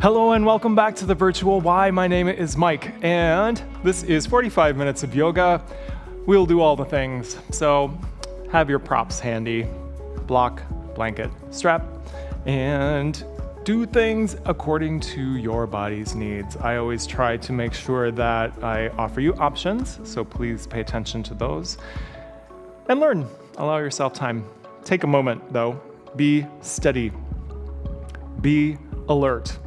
Hello and welcome back to the Virtual Y. My name is Mike, and this is 45 minutes of yoga. We'll do all the things, so have your props handy, block, blanket, strap, and do things according to your body's needs. I always try to make sure that I offer you options, so please pay attention to those and learn. Allow yourself time. Take a moment, though. Be steady. Be alert.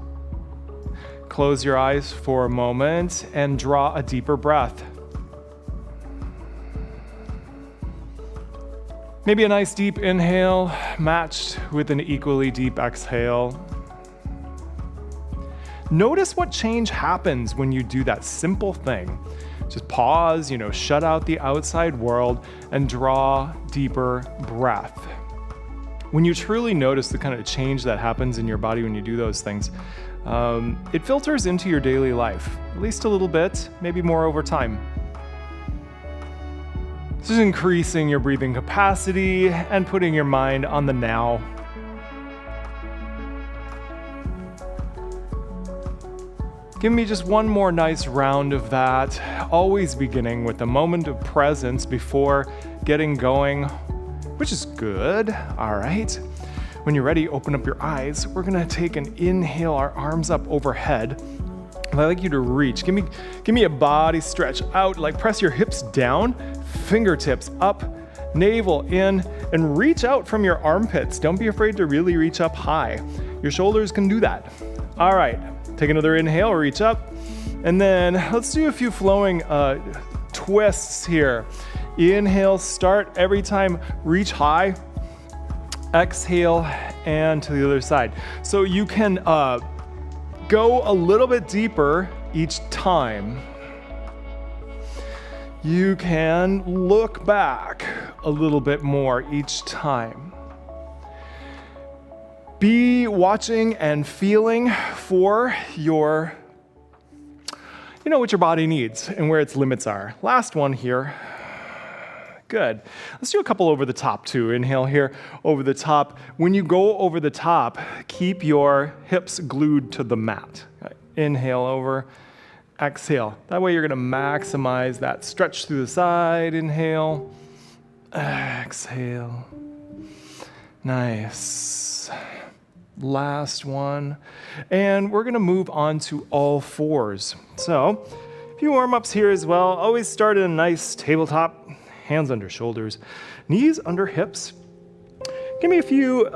Close your eyes for a moment and draw a deeper breath. Maybe a nice deep inhale matched with an equally deep exhale. Notice what change happens when you do that simple thing. Just pause, shut out the outside world and draw deeper breath. When you truly notice the kind of change that happens in your body when you do those things, it filters into your daily life, at least a little bit, maybe more over time. This is increasing your breathing capacity and putting your mind on the now. Give me just one more nice round of that, always beginning with a moment of presence before getting going, which is good. All right. When you're ready, open up your eyes. We're gonna take an inhale, our arms up overhead. I'd like you to reach. Give me a body stretch out, like press your hips down, fingertips up, navel in, and reach out from your armpits. Don't be afraid to really reach up high. Your shoulders can do that. All right, take another inhale, reach up, and then let's do a few flowing twists here. Inhale, start every time, reach high. Exhale, and to the other side. So you can go a little bit deeper each time. You can look back a little bit more each time. Be watching and feeling for your, what your body needs and where its limits are. Last one here. Good. Let's do a couple over the top too. Inhale here, over the top. When you go over the top, keep your hips glued to the mat. Okay. Inhale over, exhale. That way you're going to maximize that stretch through the side. Inhale, exhale. Nice. Last one. And we're going to move on to all fours. So, a few warm-ups here as well. Always start in a nice tabletop. Hands under shoulders, knees under hips. Give me a few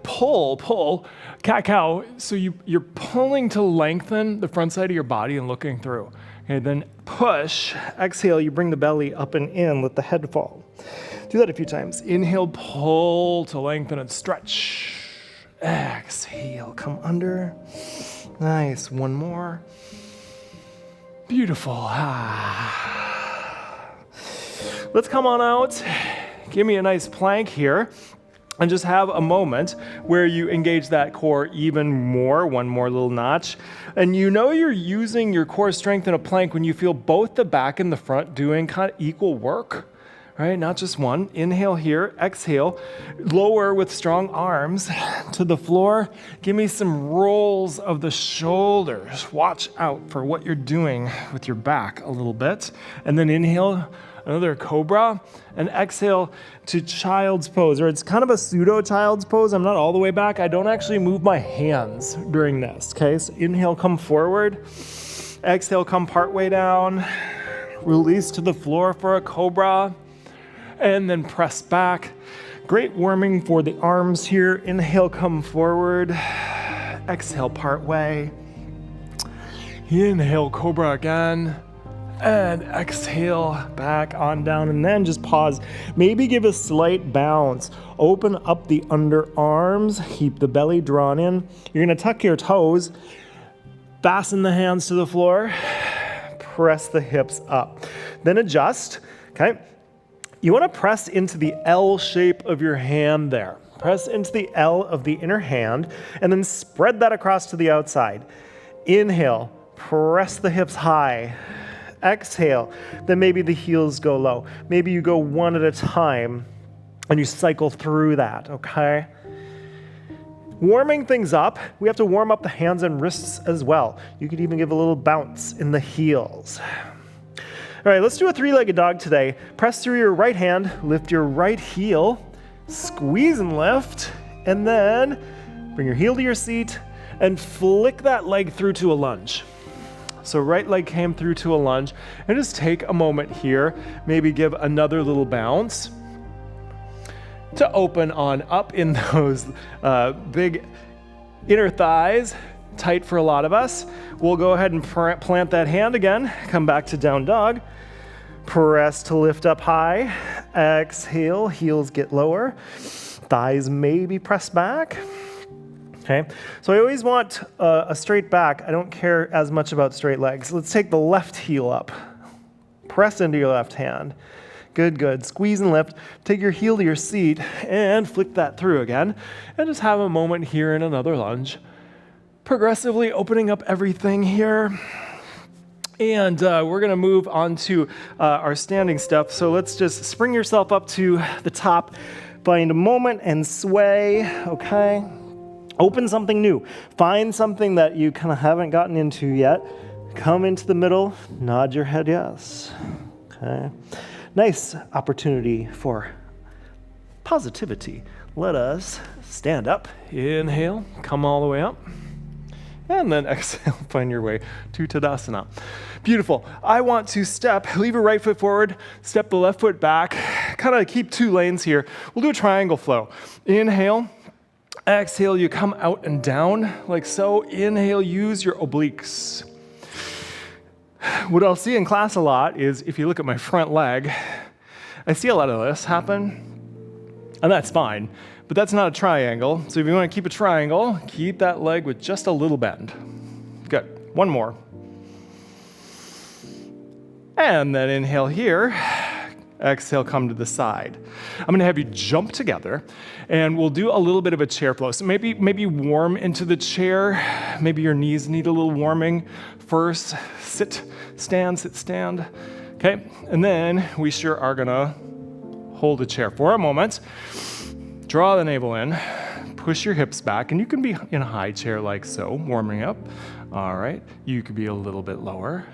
pull, cat-cow. So you're pulling to lengthen the front side of your body and looking through. Okay, then push, exhale, you bring the belly up and in, let the head fall. Do that a few times. Inhale, pull to lengthen and stretch. Exhale, come under. Nice, one more. Beautiful. Let's come on out, give me a nice plank here, and just have a moment where you engage that core even more, one more little notch. And you're using your core strength in a plank when you feel both the back and the front doing kind of equal work, right? Not just one. Inhale here, exhale, lower with strong arms to the floor. Give me some rolls of the shoulders. Watch out for what you're doing with your back a little bit. And then inhale, another cobra, and exhale to child's pose, or it's kind of a pseudo child's pose. I'm not all the way back. I don't actually move my hands during this, okay? So inhale, come forward. Exhale, come part way down. Release to the floor for a cobra, and then press back. Great warming for the arms here. Inhale, come forward. Exhale, part way. Inhale, cobra again. And exhale, back on down, and then just pause. Maybe give a slight bounce. Open up the underarms, keep the belly drawn in. You're gonna tuck your toes, fasten the hands to the floor, press the hips up. Then adjust, okay? You wanna press into the L shape of your hand there. Press into the L of the inner hand, and then spread that across to the outside. Inhale, press the hips high. Exhale, then maybe the heels go low. Maybe you go one at a time and you cycle through that, okay? Warming things up, we have to warm up the hands and wrists as well. You could even give a little bounce in the heels. All right, let's do a three-legged dog today. Press through your right hand, lift your right heel, squeeze and lift, and then bring your heel to your seat and flick that leg through to a lunge. So right leg came through to a lunge, and just take a moment here, maybe give another little bounce to open on up in those big inner thighs, tight for a lot of us. We'll go ahead and plant that hand again, come back to down dog, press to lift up high, exhale, heels get lower, thighs maybe press back. Okay, so I always want a straight back. I don't care as much about straight legs. Let's take the left heel up. Press into your left hand. Good, good. Squeeze and lift. Take your heel to your seat and flick that through again. And just have a moment here in another lunge. Progressively opening up everything here. And we're going to move on to our standing step. So let's just spring yourself up to the top. Find a moment and sway, okay? Open something new. Find something that you kind of haven't gotten into yet. Come into the middle, nod your head yes. Okay. Nice opportunity for positivity. Let us stand up. Inhale, come all the way up. And then exhale, find your way to Tadasana. Beautiful. I want to step, leave your right foot forward, step the left foot back, kind of keep 2 lanes here. We'll do a triangle flow. Inhale. Exhale, you come out and down like so. Inhale, use your obliques. What I'll see in class a lot is if you look at my front leg, I see a lot of this happen, and that's fine, but that's not a triangle. So if you want to keep a triangle, keep that leg with just a little bend. Good. One more. And then inhale here. Exhale, come to the side. I'm going to have you jump together, and we'll do a little bit of a chair flow. So maybe warm into the chair. Maybe your knees need a little warming first. Sit, stand. Okay, and then we sure are going to hold a chair for a moment. Draw the navel in. Push your hips back, and you can be in a high chair like so, warming up. All right, you could be a little bit lower.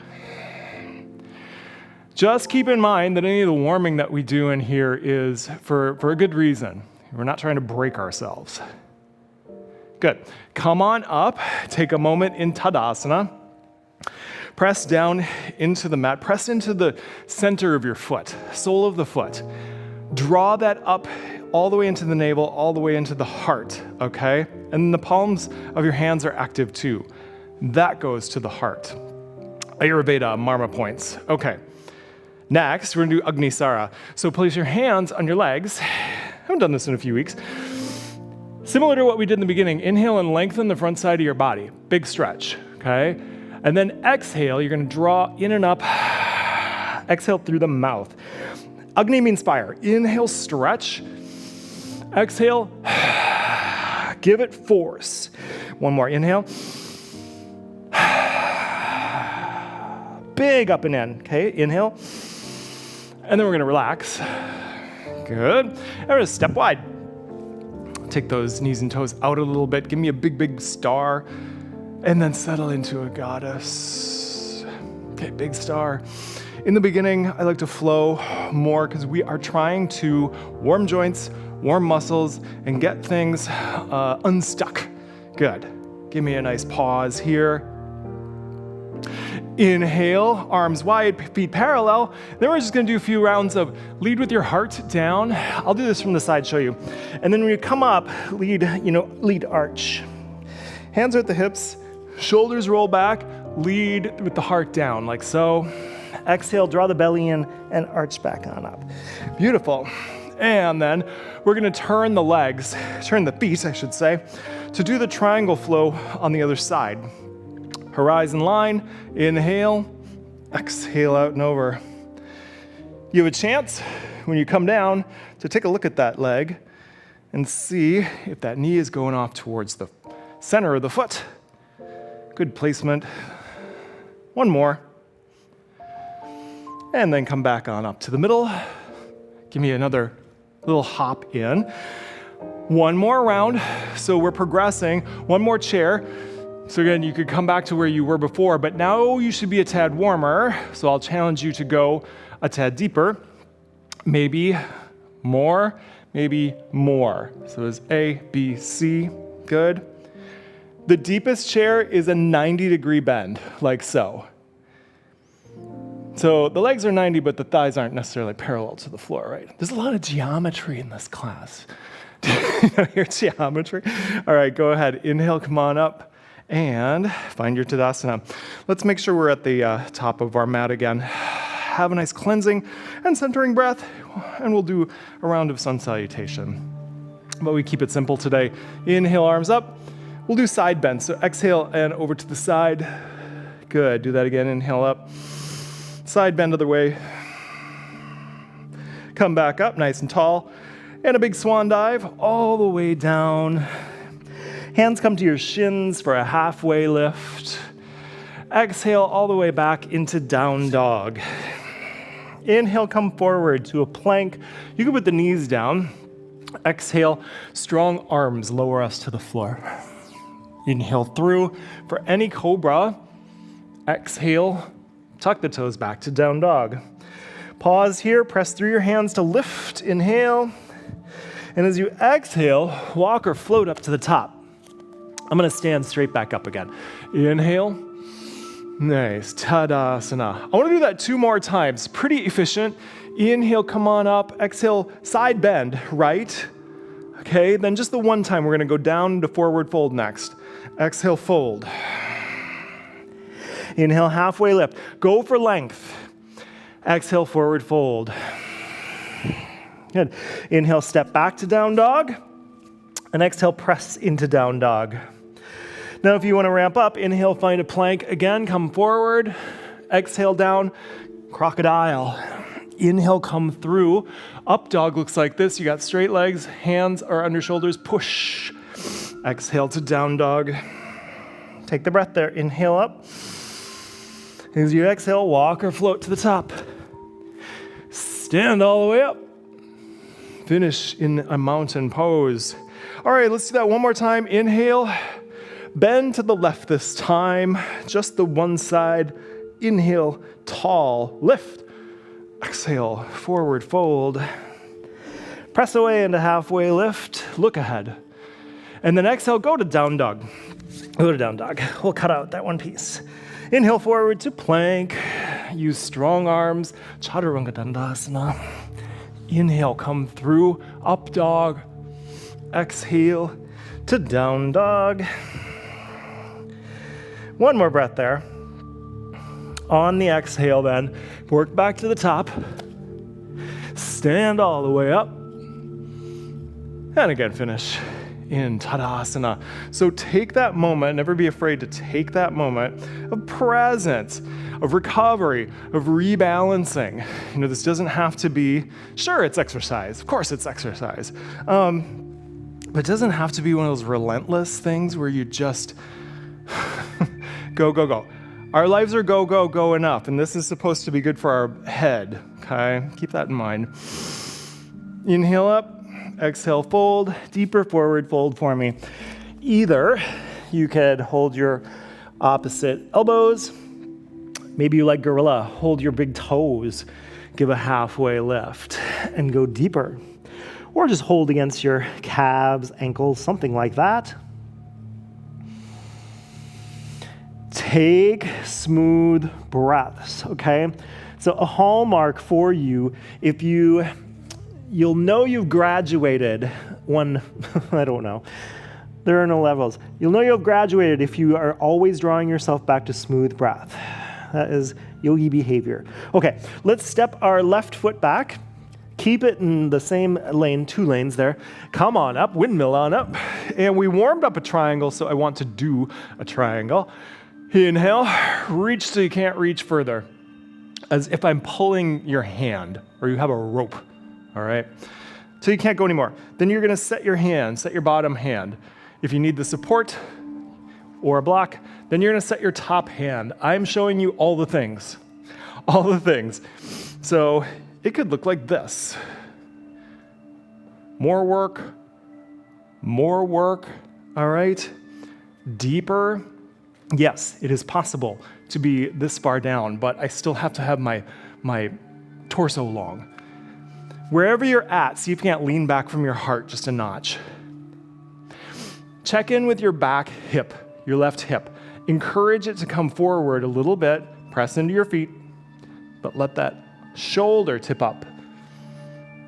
Just keep in mind that any of the warming that we do in here is for a good reason. We're not trying to break ourselves. Good. Come on up. Take a moment in Tadasana. Press down into the mat. Press into the center of your foot, sole of the foot. Draw that up all the way into the navel, all the way into the heart, okay? And the palms of your hands are active too. That goes to the heart. Ayurveda, Marma points. Okay. Next, we're going to do Agnisara. So place your hands on your legs. I haven't done this in a few weeks. Similar to what we did in the beginning, inhale and lengthen the front side of your body. Big stretch, okay? And then exhale, you're going to draw in and up. Exhale through the mouth. Agni means fire. Inhale, stretch. Exhale, give it force. One more, inhale. Big up and in, okay? Inhale. And then we're gonna relax. Good. And we're gonna step wide. Take those knees and toes out a little bit. Give me a big, big star. And then settle into a goddess. Okay, big star. In the beginning, I like to flow more because we are trying to warm joints, warm muscles, and get things unstuck. Good. Give me a nice pause here. Inhale, arms wide, feet parallel. Then we're just gonna do a few rounds of lead with your heart down. I'll do this from the side, show you. And then when you come up, lead arch. Hands are at the hips, shoulders roll back, lead with the heart down, like so. Exhale, draw the belly in, and arch back on up. Beautiful. And then we're gonna turn the feet, I should say, to do the triangle flow on the other side. Horizon line, inhale, exhale out and over. You have a chance when you come down to take a look at that leg and see if that knee is going off towards the center of the foot. Good placement. One more. And then come back on up to the middle. Give me another little hop in. One more round. So we're progressing. One more chair. So again, you could come back to where you were before, but now you should be a tad warmer. So I'll challenge you to go a tad deeper. Maybe more, maybe more. So it's A, B, C. Good. The deepest chair is a 90-degree bend, like so. So the legs are 90, but the thighs aren't necessarily parallel to the floor, right? There's a lot of geometry in this class. You know your geometry? All right, go ahead. Inhale, come on up, and find your Tadasana. Let's make sure we're at the top of our mat again. Have a nice cleansing and centering breath, and we'll do a round of sun salutation. But we keep it simple today. Inhale, arms up. We'll do side bend. So exhale and over to the side. Good. Do that again. Inhale up. Side bend other way. Come back up, nice and tall. And a big swan dive all the way down. Hands come to your shins for a halfway lift. Exhale all the way back into down dog. Inhale, come forward to a plank. You can put the knees down. Exhale, strong arms lower us to the floor. Inhale through for any cobra. Exhale, tuck the toes back to down dog. Pause here, press through your hands to lift. Inhale. And as you exhale, walk or float up to the top. I'm gonna stand straight back up again. Inhale. Nice, Tadasana. I wanna do that 2 more times, pretty efficient. Inhale, come on up. Exhale, side bend, right? Okay, then just the one time, we're gonna go down to forward fold next. Exhale, fold. Inhale, halfway lift. Go for length. Exhale, forward fold. Good. Inhale, step back to down dog. And exhale, press into down dog. Now, if you want to ramp up, inhale, find a plank. Again, come forward. Exhale, down, crocodile. Inhale, come through. Up dog looks like this. You got straight legs, hands are under shoulders, push. Exhale to down dog. Take the breath there. Inhale up. As you exhale, walk or float to the top. Stand all the way up. Finish in a mountain pose. All right, let's do that one more time. Inhale, bend to the left this time, just the one side. Inhale, tall, lift. Exhale, forward fold. Press away into halfway lift, look ahead. And then exhale, go to down dog. Go to down dog. We'll cut out that one piece. Inhale forward to plank. Use strong arms, Chaturanga Dandasana. Inhale, come through, up dog. Exhale to down dog. One more breath there. On the exhale then, work back to the top. Stand all the way up. And again, finish in Tadasana. So take that moment, never be afraid to take that moment of presence, of recovery, of rebalancing. You know, this doesn't have to be, sure, it's exercise. Of course it's exercise. But it doesn't have to be one of those relentless things where you just go, go, go. Our lives are go, go, go enough, and this is supposed to be good for our head, okay? Keep that in mind. Inhale up, exhale, fold, deeper forward fold for me. Either you could hold your opposite elbows, maybe you like gorilla, hold your big toes, give a halfway lift, and go deeper. Or just hold against your calves, ankles, something like that. Take smooth breaths, okay? So a hallmark for you, if you'll know you've graduated one, I don't know, there are no levels. You'll know you've graduated if you are always drawing yourself back to smooth breath. That is yogi behavior. Okay, let's step our left foot back. Keep it in the same lane, 2 lanes there. Come on up, windmill on up. And we warmed up a triangle, so I want to do a triangle. Inhale, reach till you can't reach further. As if I'm pulling your hand, or you have a rope, all right? Till you can't go anymore. Then you're gonna set your hand, set your bottom hand. If you need the support or a block, then you're gonna set your top hand. I'm showing you all the things. All the things. So it could look like this. More work, More work, all right? Deeper. Yes, it is possible to be this far down, but I still have to have my torso long. Wherever you're at, see if you can't lean back from your heart just a notch. Check in with your back hip, your left hip. Encourage it to come forward a little bit. Press into your feet, but let that shoulder tip up.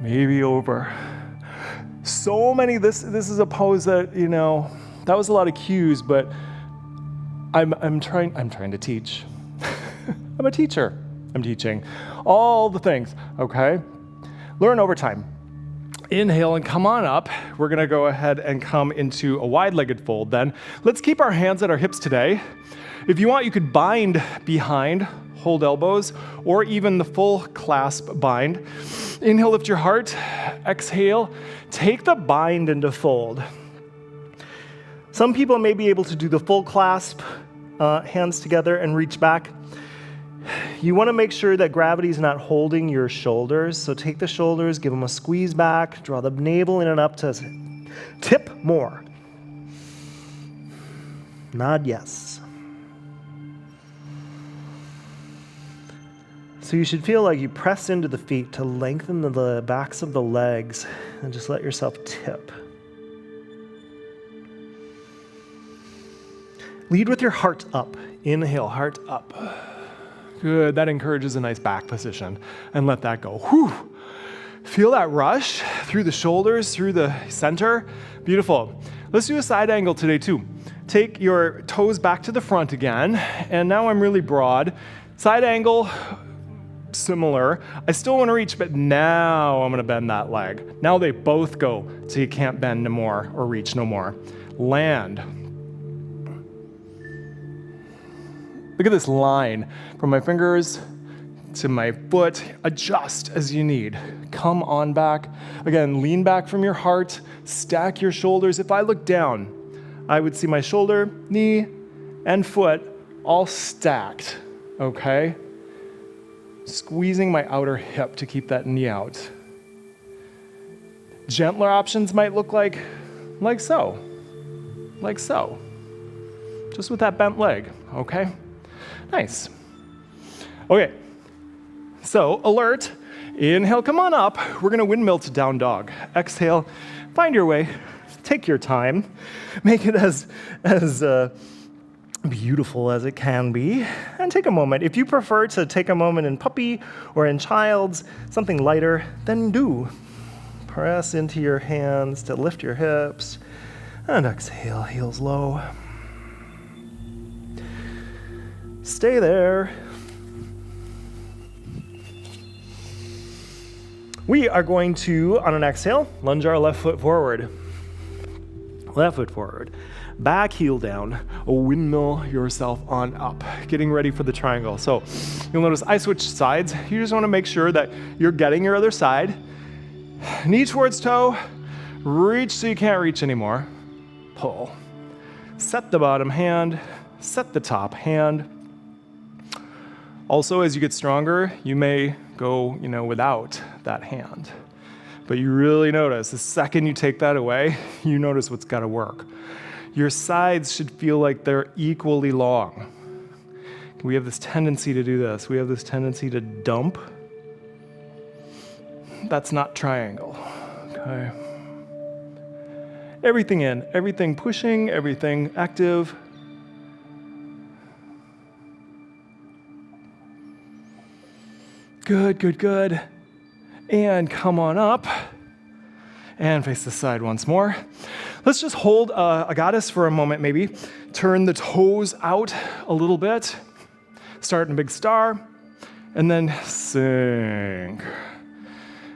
Maybe over. So many, this is a pose that, that was a lot of cues, but I'm trying to teach. I'm a teacher. I'm teaching all the things, okay? Learn over time. Inhale and come on up. We're gonna go ahead and come into a wide-legged fold then. Let's keep our hands at our hips today. If you want, you could bind behind, hold elbows, or even the full clasp bind. Inhale, lift your heart. Exhale, take the bind into fold. Some people may be able to do the full clasp, hands together and reach back. You want to make sure that gravity is not holding your shoulders. So take the shoulders, give them a squeeze back, draw the navel in and up to tip more. Nod yes. So you should feel like you press into the feet to lengthen the backs of the legs and just let yourself tip. Lead with your heart up. Inhale, heart up. Good, that encourages a nice back position. And let that go. Whew. Feel that rush through the shoulders, through the center. Beautiful. Let's do a side angle today too. Take your toes back to the front again. And now I'm really broad. Side angle, similar. I still want to reach, but now I'm going to bend that leg. Now they both go, so you can't bend no more or reach no more. Land. Look at this line from my fingers to my foot. Adjust as you need. Come on back. Again, lean back from your heart. Stack your shoulders. If I look down, I would see my shoulder, knee, and foot all stacked, okay? Squeezing my outer hip to keep that knee out. Gentler options might look like so. Like so. Just with that bent leg, okay? Nice. Okay, so alert. Inhale, come on up. We're gonna windmill to down dog. Exhale, find your way. Take your time. Make it as beautiful as it can be. And take a moment. If you prefer to take a moment in puppy or in child's, something lighter, then do. Press into your hands to lift your hips. And exhale, heels low. Stay there. We are going to, on an exhale, lunge our left foot forward. Left foot forward. Back heel down. Windmill yourself on up. Getting ready for the triangle. So you'll notice I switched sides. You just want to make sure that you're getting your other side. Knee towards toe. Reach so you can't reach anymore. Pull. Set the bottom hand. Set the top hand. Also, as you get stronger, you may go, without that hand. But you really notice, the second you take that away, you notice what's got to work. Your sides should feel like they're equally long. We have this tendency to do this. We have this tendency to dump. That's not triangle, okay? Everything in, everything pushing, everything active. Good, good, good. And come on up. And face the side once more. Let's just hold a goddess for a moment maybe. Turn the toes out a little bit. Start in a big star. And then sink.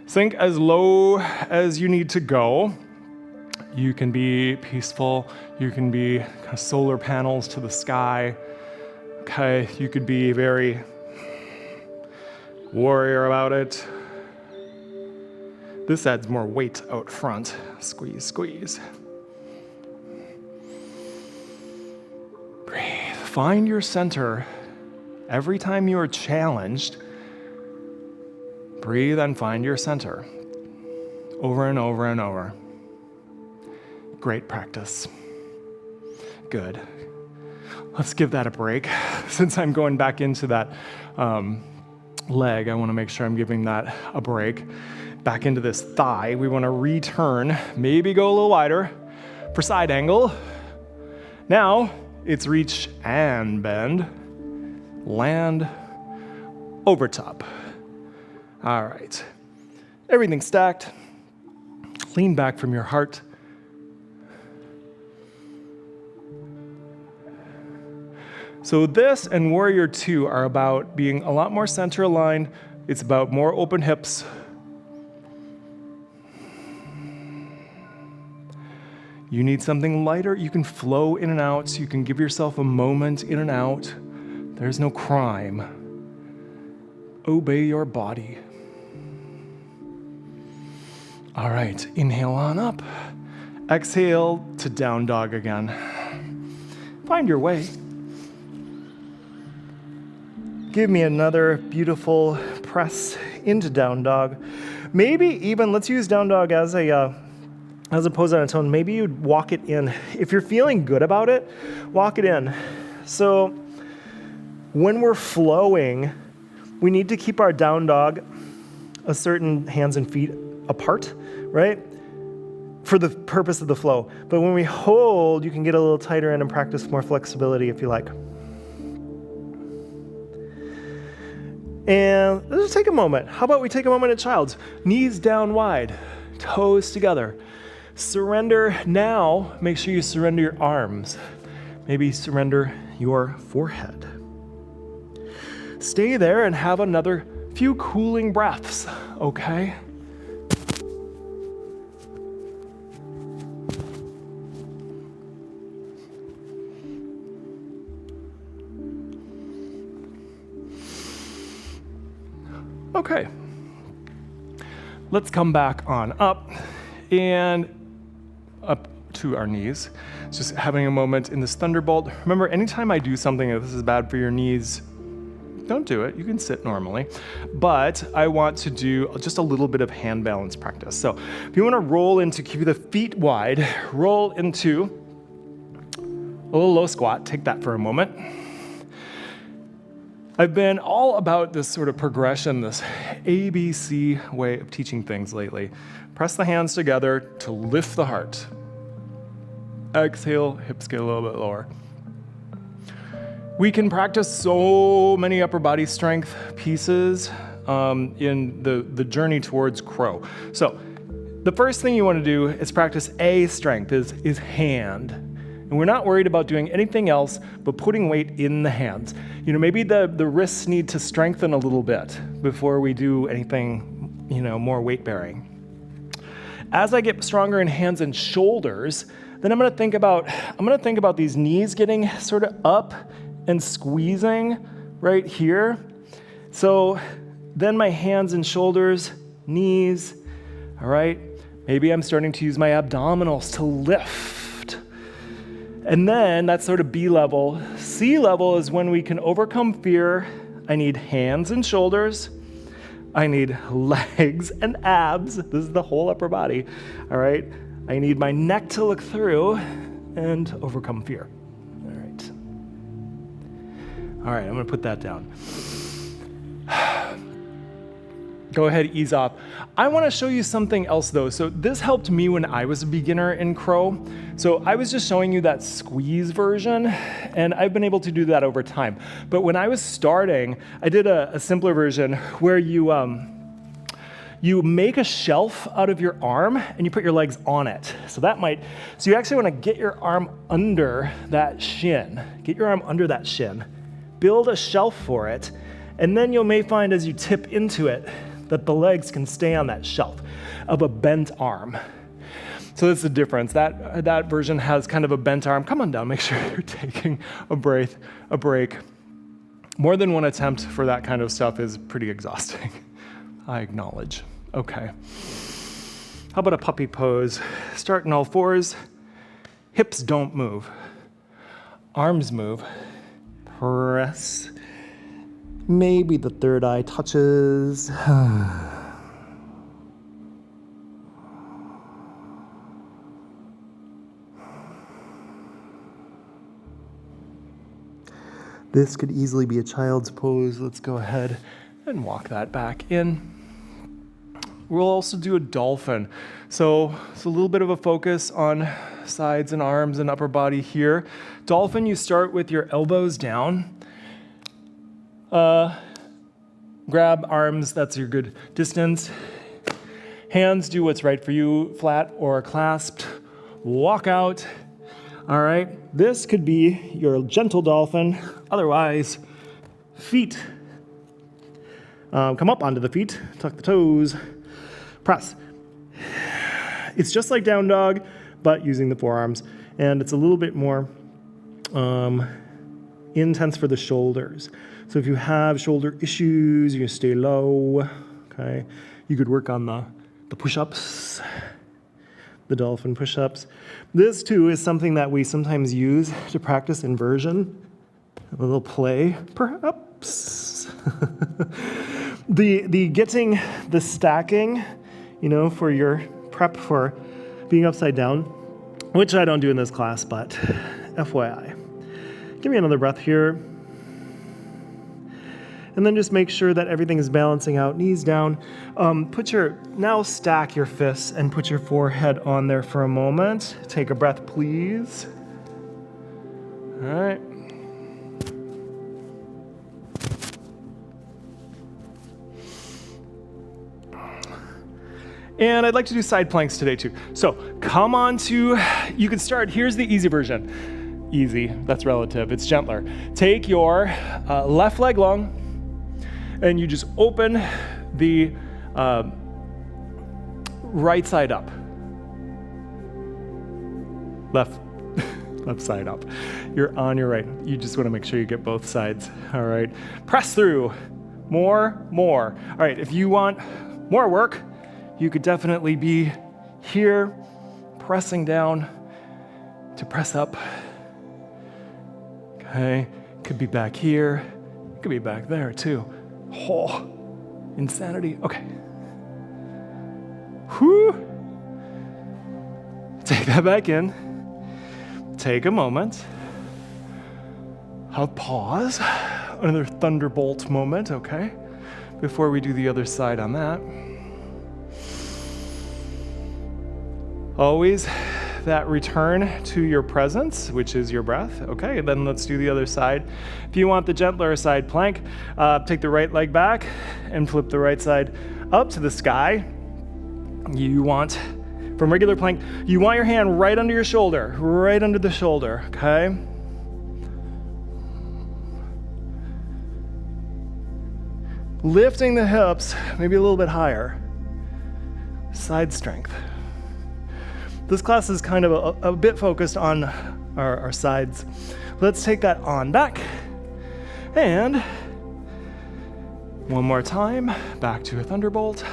Sink as low as you need to go. You can be peaceful. You can be kind of solar panels to the sky. Okay, you could be very warrior about it. This adds more weight out front. Squeeze, squeeze. Breathe. Find your center. Every time you are challenged, breathe and find your center. Over and over and over. Great practice. Good. Let's give that a break. Since I'm going back into that leg, I want to make sure I'm giving that a break. Back into this thigh. We want to return, maybe go a little wider for side angle. Now it's reach and bend, land, over top. All right. Everything stacked. Lean back from your heart. So this and Warrior 2 are about being a lot more center aligned. It's about more open hips. You need something lighter. You can flow in and out. You can give yourself a moment in and out. There's no crime. Obey your body. All right, inhale on up. Exhale to down dog again. Find your way. Give me another beautiful press into down dog. Maybe even, let's use down dog as a pose on its own. Maybe you'd walk it in. If you're feeling good about it, walk it in. So when we're flowing, we need to keep our down dog a certain hands and feet apart, right? For the purpose of the flow. But when we hold, you can get a little tighter in and practice more flexibility if you like. And let's just take a moment. How about we take a moment at child's? Knees down wide, toes together. Surrender now. Make sure you surrender your arms. Maybe surrender your forehead. Stay there and have another few cooling breaths, okay? Okay, let's come back on up and up to our knees. Just having a moment in this thunderbolt. Remember, anytime I do something, if this is bad for your knees, don't do it. You can sit normally. But I want to do just a little bit of hand balance practice. So if you want to roll into, keep the feet wide, roll into a little low squat. Take that for a moment. I've been all about this sort of progression, this ABC way of teaching things lately. Press the hands together to lift the heart. Exhale, hips get a little bit lower. We can practice so many upper body strength pieces in the journey towards crow. So the first thing you want to do is practice A strength, is hand. And we're not worried about doing anything else but putting weight in the hands. You know, maybe the wrists need to strengthen a little bit before we do anything, more weight bearing. As I get stronger in hands and shoulders, then I'm gonna think about these knees getting sort of up and squeezing right here. So then my hands and shoulders, knees, all right? Maybe I'm starting to use my abdominals to lift. And then that's sort of B level. C level is when we can overcome fear. I need hands and shoulders. I need legs and abs. This is the whole upper body, all right? I need my neck to look through and overcome fear. All right, I'm gonna put that down. Go ahead, ease off. I wanna show you something else though. So this helped me when I was a beginner in crow. So I was just showing you that squeeze version, and I've been able to do that over time. But when I was starting, I did a simpler version where you make a shelf out of your arm and you put your legs on it. So you actually wanna get your arm under that shin. Get your arm under that shin. Build a shelf for it, and then you may find as you tip into it that the legs can stay on that shelf of a bent arm. So that's the difference. That version has kind of a bent arm. Come on down, make sure you're taking a break. More than one attempt for that kind of stuff is pretty exhausting, I acknowledge. Okay. How about a puppy pose? Start in all fours. Hips don't move. Arms move. Press. Maybe the third eye touches. This could easily be a child's pose. Let's go ahead and walk that back in. We'll also do a dolphin. So it's a little bit of a focus on sides and arms and upper body here. Dolphin, you start with your elbows down. Grab arms, that's your good distance. Hands, do what's right for you, flat or clasped. Walk out. All right, this could be your gentle dolphin. Otherwise, feet. Come up onto the feet, tuck the toes, press. It's just like down dog, but using the forearms. And it's a little bit more intense for the shoulders. So if you have shoulder issues, you stay low, okay? You could work on the push-ups, the dolphin push-ups. This too is something that we sometimes use to practice inversion. A little play, perhaps. the getting the stacking, you know, for your prep for being upside down, which I don't do in this class, but FYI. Give me another breath here. And then just make sure that everything is balancing out, knees down. Now stack your fists and put your forehead on there for a moment. Take a breath, please. All right. And I'd like to do side planks today too. So come on to, you can start, here's the easy version. Easy, that's relative, it's gentler. Take your left leg long, and you just open the right side up. Left side up. You're on your right. You just want to make sure you get both sides. All right. Press through. More. All right. If you want more work, you could definitely be here, pressing down to press up. Okay. Could be back here. Could be back there too. Oh, insanity. Okay. Whew. Take that back in. Take a moment. I'll pause. Another thunderbolt moment, okay? Before we do the other side on that. Always that return to your presence, which is your breath. Okay, then let's do the other side. If you want the gentler side plank, take the right leg back and flip the right side up to the sky. You want, from regular plank, you want your hand right under your shoulder, right under the shoulder, okay? Lifting the hips, maybe a little bit higher. Side strength. This class is kind of a bit focused on our sides. Let's take that on back. And one more time, back to a thunderbolt.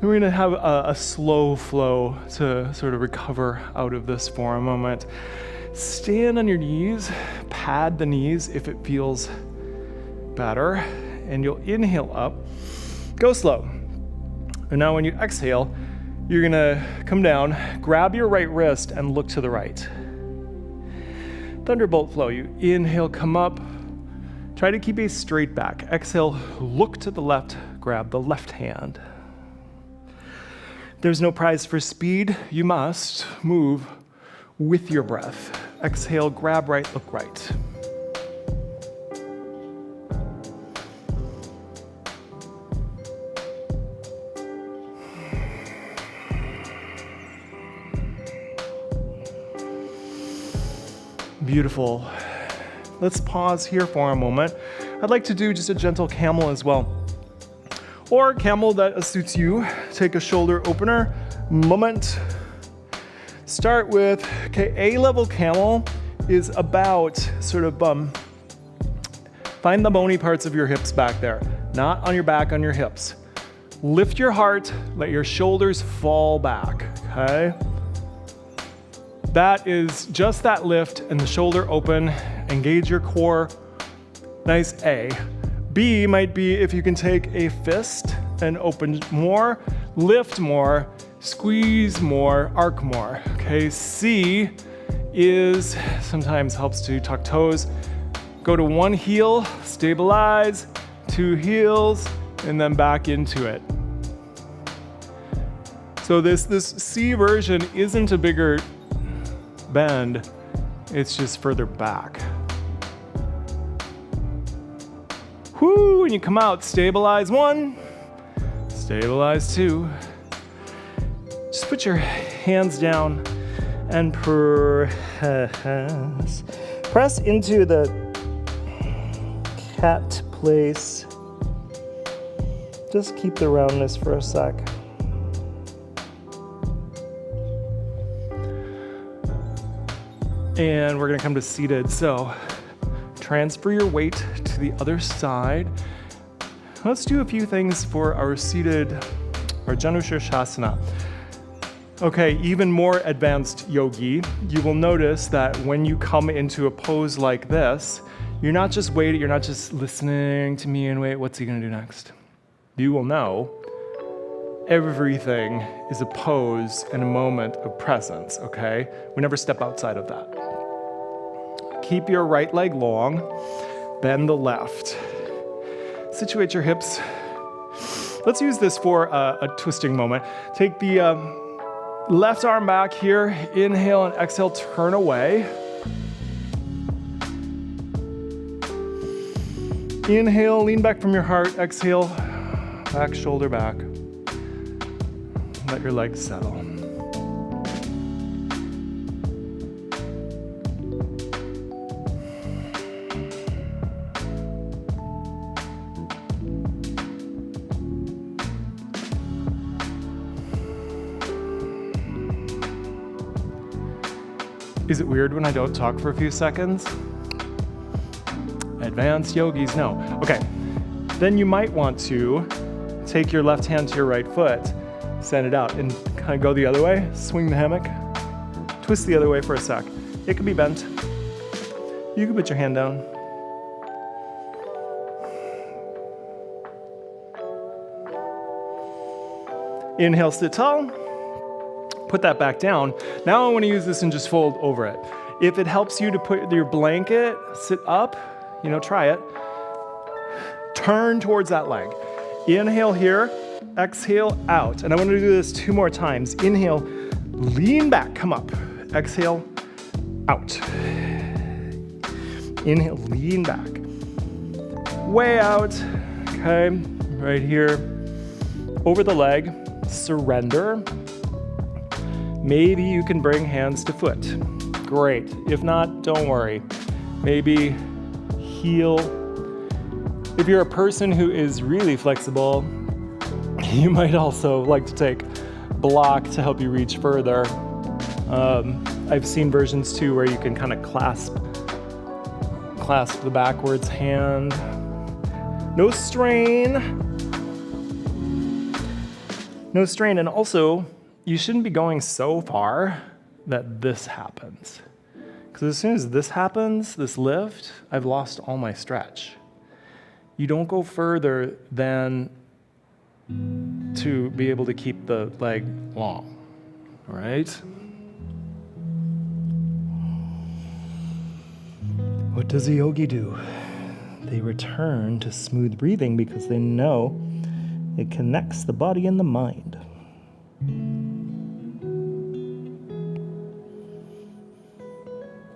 We're gonna have a slow flow to sort of recover out of this for a moment. Stand on your knees, pad the knees if it feels better, and you'll inhale up. Go slow. And now when you exhale, you're gonna come down, grab your right wrist, and look to the right. Thunderbolt flow. You inhale, come up. Try to keep a straight back. Exhale, look to the left, grab the left hand. There's no prize for speed. You must move with your breath. Exhale, grab right, look right. Beautiful. Let's pause here for a moment. I'd like to do just a gentle camel as well. Or camel that suits you. Take a shoulder opener moment. Start with, okay, A-level camel is about sort of, find the bony parts of your hips back there. Not on your back, on your hips. Lift your heart, let your shoulders fall back, okay? That is just that lift and the shoulder open. Engage your core. Nice A. B might be if you can take a fist and open more, lift more, squeeze more, arc more. Okay, C is sometimes helps to tuck toes. Go to one heel, stabilize, two heels, and then back into it. So this C version isn't a bigger bend, it's just further back. Whoo, when you come out, stabilize one, stabilize two. Just put your hands down and press into the cat place. Just keep the roundness for a sec. And we're gonna come to seated. So transfer your weight to the other side. Let's do a few things for our seated, or Janushirshasana. Okay, even more advanced yogi, you will notice that when you come into a pose like this, you're not just waiting, you're not just listening to me and wait, what's he gonna do next? You will know everything is a pose and a moment of presence, okay? We never step outside of that. Keep your right leg long, bend the left. Situate your hips. Let's use this for a twisting moment. Take the left arm back here, inhale and exhale, turn away. Inhale, lean back from your heart, exhale, back shoulder back. Let your legs settle. Is it weird when I don't talk for a few seconds? Advanced yogis know. Okay, then you might want to take your left hand to your right foot, send it out, and kind of go the other way, swing the hammock, twist the other way for a sec. It can be bent. You can put your hand down. Inhale, sit tall. Put that back down. Now I want to use this and just fold over it. If it helps you to put your blanket, sit up, try it. Turn towards that leg. Inhale here, exhale out. And I want to do this 2 more times. Inhale, lean back, come up. Exhale, out. Inhale, lean back. Way out, okay, right here. Over the leg, surrender. Maybe you can bring hands to foot. Great. If not, don't worry. Maybe heel. If you're a person who is really flexible, you might also like to take block to help you reach further. I've seen versions too where you can kind of clasp the backwards hand. No strain. No strain, and also, you shouldn't be going so far that this happens. Because as soon as this happens, this lift, I've lost all my stretch. You don't go further than to be able to keep the leg long, all right? What does a yogi do? They return to smooth breathing because they know it connects the body and the mind.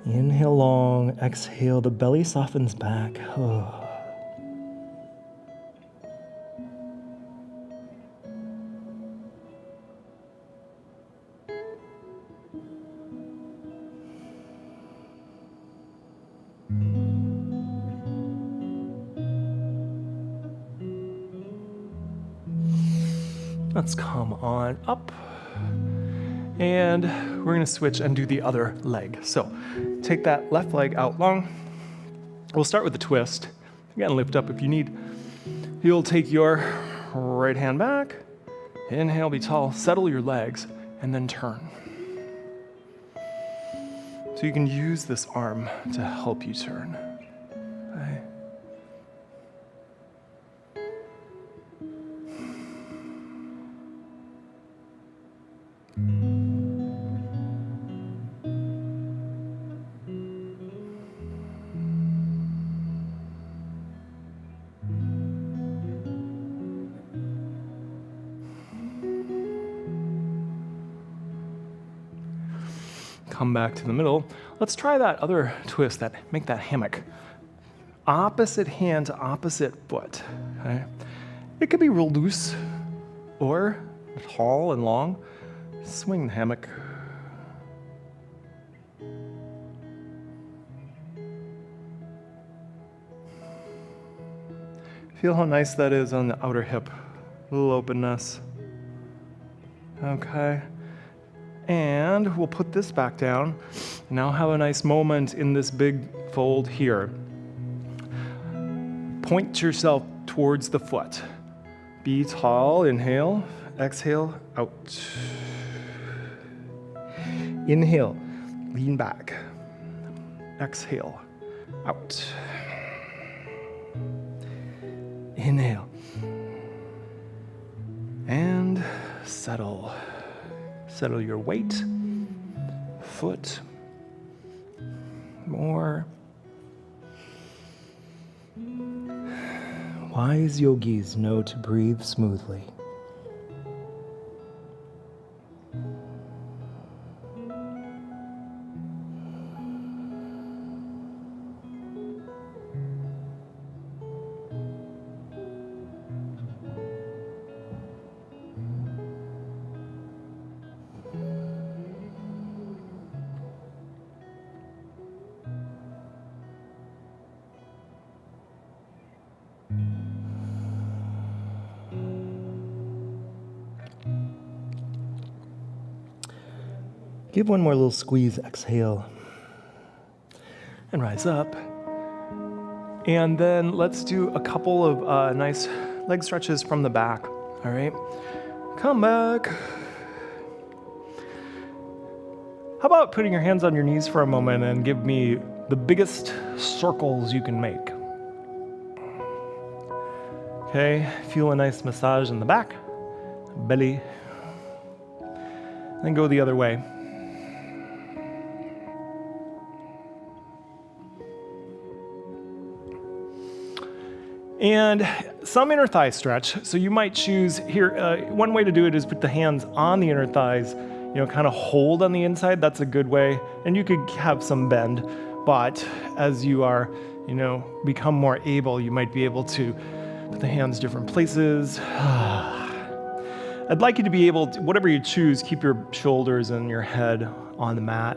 Inhale long, exhale, the belly softens back. Oh. Let's come on up. And we're gonna switch and do the other leg. So take that left leg out long. We'll start with the twist. Again, lift up if you need. You'll take your right hand back. Inhale, be tall, settle your legs, and then turn. So you can use this arm to help you turn. Okay. come back to the middle. Let's try that other twist, make that hammock. Opposite hand to opposite foot, okay? It could be real loose or tall and long. Swing the hammock. Feel how nice that is on the outer hip. A little openness. Okay. And we'll put this back down. Now have a nice moment in this big fold here. Point yourself towards the foot. Be tall, inhale, exhale, out. Inhale, lean back. Exhale, out. Inhale. And settle. Settle your weight. Foot. More. Wise yogis know to breathe smoothly. Give one more little squeeze, exhale, and rise up. And then let's do a couple of nice leg stretches from the back, all right? Come back. How about putting your hands on your knees for a moment and give me the biggest circles you can make? Okay, feel a nice massage in the back, belly, then go the other way. And some inner thigh stretch. So you might choose here, one way to do it is put the hands on the inner thighs, kind of hold on the inside. That's a good way. And you could have some bend, but as you are, become more able, you might be able to put the hands different places. I'd like you to be able to, whatever you choose, keep your shoulders and your head on the mat.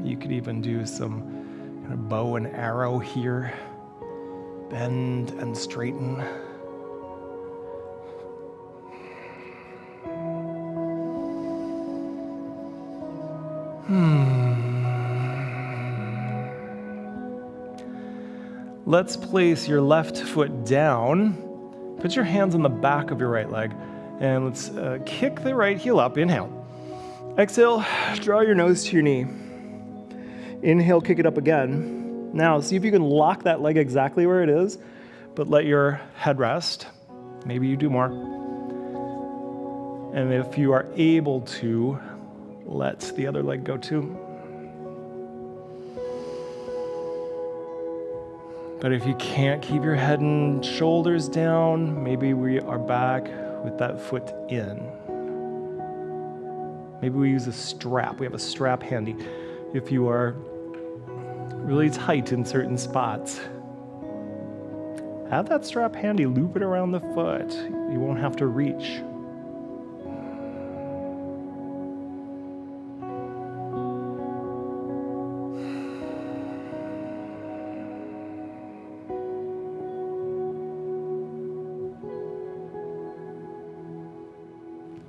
You could even do some kind of bow and arrow here. Bend and straighten. Let's place your left foot down. Put your hands on the back of your right leg. And let's kick the right heel up. Inhale. Exhale, draw your nose to your knee. Inhale, kick it up again. Now, see if you can lock that leg exactly where it is, but let your head rest. Maybe you do more. And if you are able to, let the other leg go too. But if you can't keep your head and shoulders down, maybe we are back with that foot in. Maybe we use a strap. We have a strap handy. If you are really tight in certain spots, have that strap handy, loop it around the foot. You won't have to reach.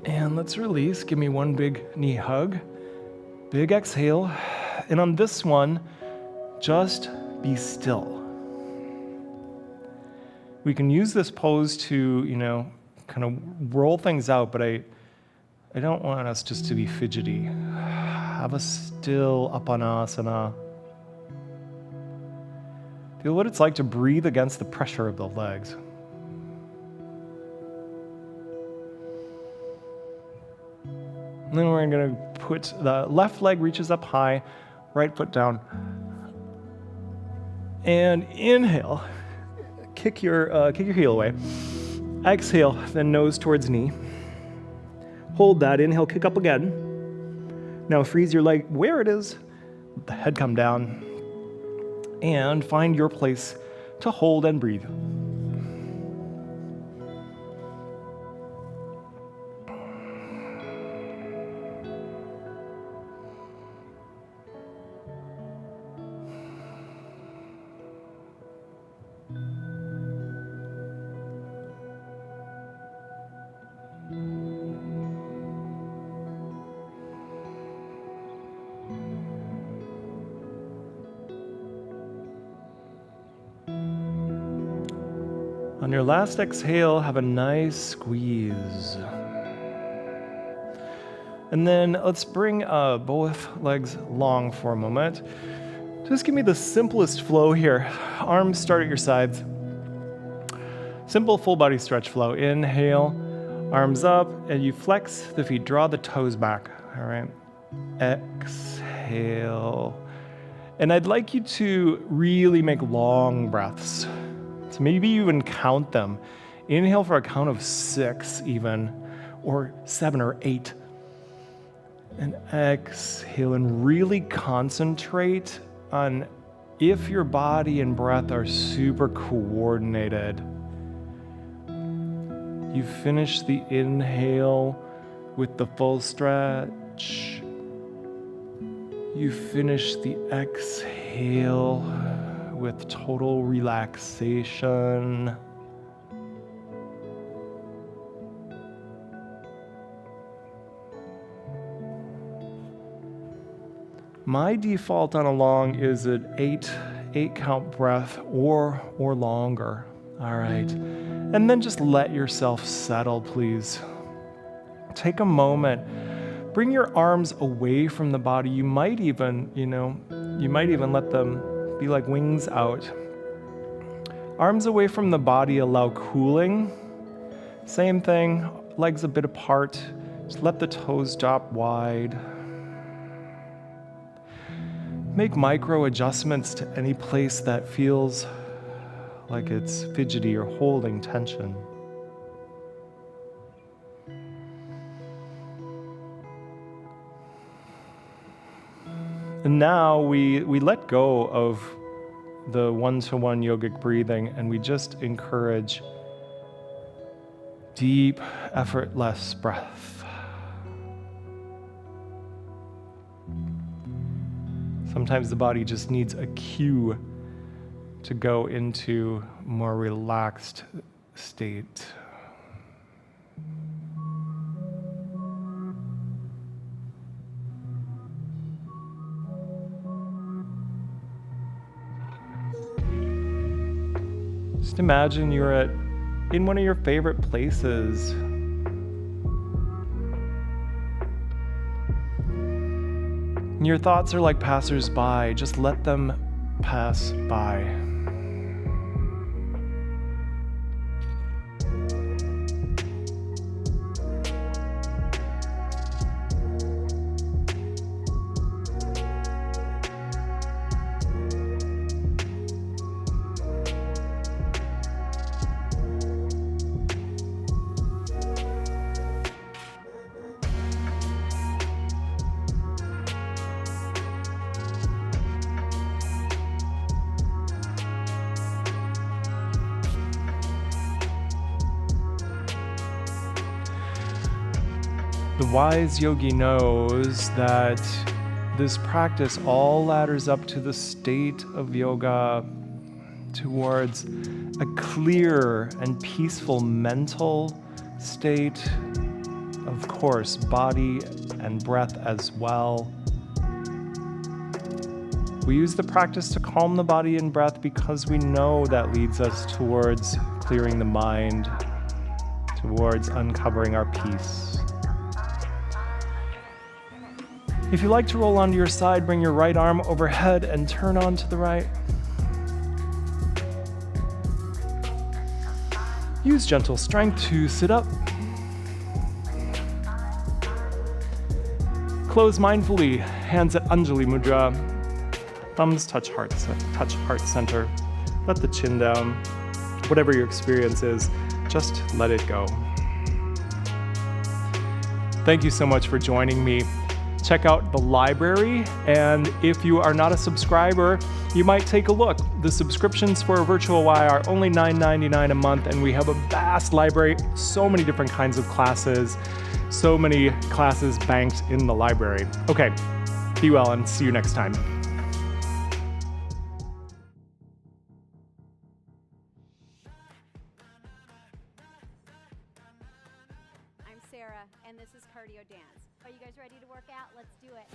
And let's release. Give me one big knee hug. Big exhale. And on this one, just be still. We can use this pose to, kind of roll things out, but I don't want us just to be fidgety. Have us still Apanasana. Feel what it's like to breathe against the pressure of the legs. And then we're going to put the left leg reaches up high, right foot down. And inhale, kick your heel away. Exhale, then nose towards knee. Hold that. Inhale, kick up again. Now freeze your leg where it is. Let the head come down. And find your place to hold and breathe. On your last exhale, have a nice squeeze. And then let's bring both legs long for a moment. Just give me the simplest flow here. Arms start at your sides. Simple full body stretch flow. Inhale, arms up, and you flex the feet. Draw the toes back. All right. Exhale. And I'd like you to really make long breaths. So maybe you even count them. Inhale for a count of 6 even, or 7 or 8. And exhale, and really concentrate on if your body and breath are super coordinated. You finish the inhale with the full stretch. You finish the exhale with total relaxation. My default on a long is an 8 count breath or longer. All right. And then just let yourself settle, please. Take a moment. Bring your arms away from the body. You might even let them be like wings out. Arms away from the body allow cooling. Same thing, legs a bit apart. Just let the toes drop wide. Make micro adjustments to any place that feels like it's fidgety or holding tension. And now we let go of the one-to-one yogic breathing, and we just encourage deep, effortless breath. Sometimes the body just needs a cue to go into a more relaxed state. Just imagine you're in one of your favorite places. And your thoughts are like passers-by. Just let them pass by. The wise yogi knows that this practice all ladders up to the state of yoga towards a clear and peaceful mental state, of course, body and breath as well. We use the practice to calm the body and breath because we know that leads us towards clearing the mind, towards uncovering our peace. If you like to roll onto your side, bring your right arm overhead and turn on to the right. Use gentle strength to sit up. Close mindfully, hands at Anjali Mudra. Thumbs touch heart center. Let the chin down. Whatever your experience is, just let it go. Thank you so much for joining me. Check out the library, and if you are not a subscriber, you might take a look. The subscriptions for Virtual Y are only $9.99 a month, and we have a vast library, so many different kinds of classes, so many classes banked in the library. Okay, be well and see you next time. I'm Sarah, and this is cardio dance. Are you guys ready to work out? Let's do it.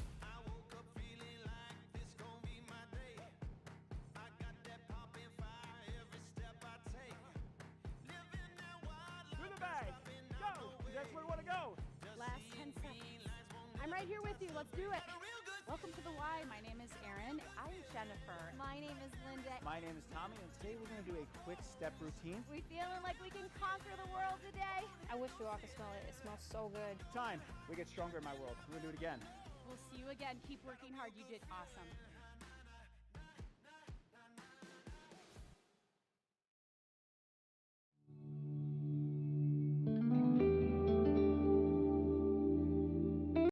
Through the bag, go! That's where we want to go. Last 10 seconds. I'm right here with you. Let's do it. Welcome to the Y. My name is Erin. I'm Jennifer. My name is Linda. My name is Tommy, and today we're going to do a quick step routine. We feeling like we can conquer the world today? I wish you all could smell it. It smells so good. Time. We get stronger in my world. We're going to do it again. We'll see you again. Keep working hard. You did awesome.